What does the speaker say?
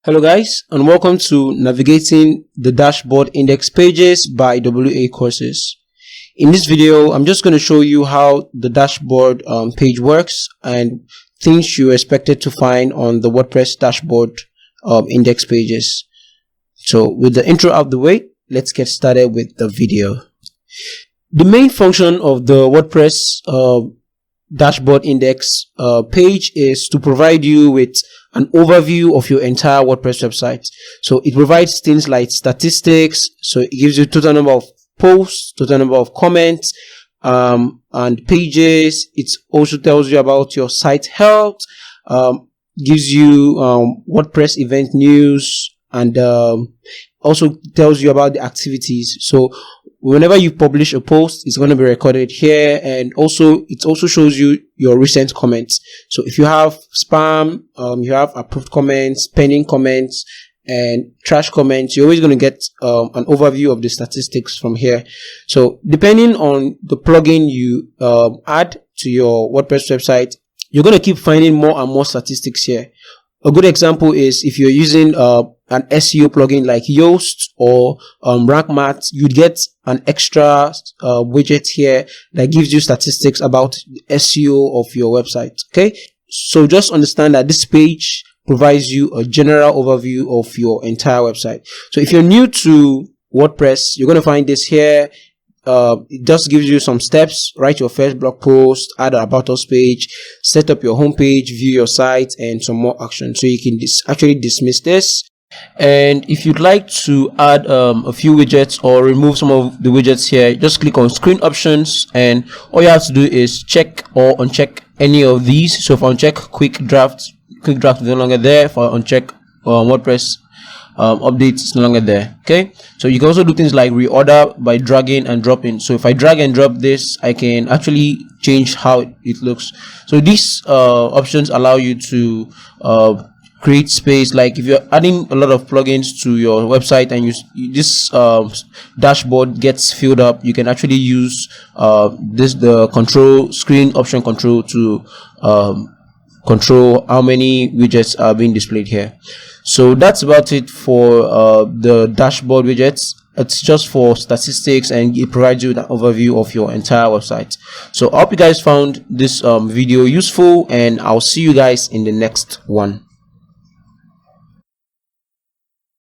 Hello guys, and welcome to Navigating the Dashboard Index Pages by WA Courses. In this video, I'm just going to show you how the dashboard page works and things you're expected to find on the WordPress dashboard index pages. So with the intro out the way, let's get started with the video. The main function of the WordPress dashboard index page is to provide you with an overview of your entire WordPress website. So it provides things like statistics. So it gives you total number of posts, total number of comments, and pages. It also tells you about your site health, gives you WordPress event news, and also tells you about the activities. So whenever you publish a post, it's going to be recorded here, and also it also shows you your recent comments. So if you have spam, you have approved comments, pending comments, and trash comments, you're always going to get an overview of the statistics from here. So depending on the plugin you add to your WordPress website, you're going to keep finding more and more statistics here. A good example is if you're using an SEO plugin like Yoast or Rank Math, you'd get an extra widget here that gives you statistics about the SEO of your website. Okay, so just understand that this page provides you a general overview of your entire website. So if you're new to WordPress, you're going to find this here. It just gives you some steps. Write your first blog post, add an about us page, set up your home page, view your site, and some more action. So you can actually dismiss this. And if you'd like to add a few widgets or remove some of the widgets here, just click on screen options, and all you have to do is check or uncheck any of these. So if I uncheck quick draft is no longer there. If I uncheck WordPress updates, is no longer there. Okay, so you can also do things like reorder by dragging and dropping. So if I drag and drop this, I can actually change how it looks. So these options allow you to create space. Like if you're adding a lot of plugins to your website and this dashboard gets filled up, you can actually use the control screen option control to control how many widgets are being displayed here. So that's about it for the dashboard widgets. It's just for statistics, and it provides you an overview of your entire website. So I hope you guys found this video useful, and I'll see you guys in the next one.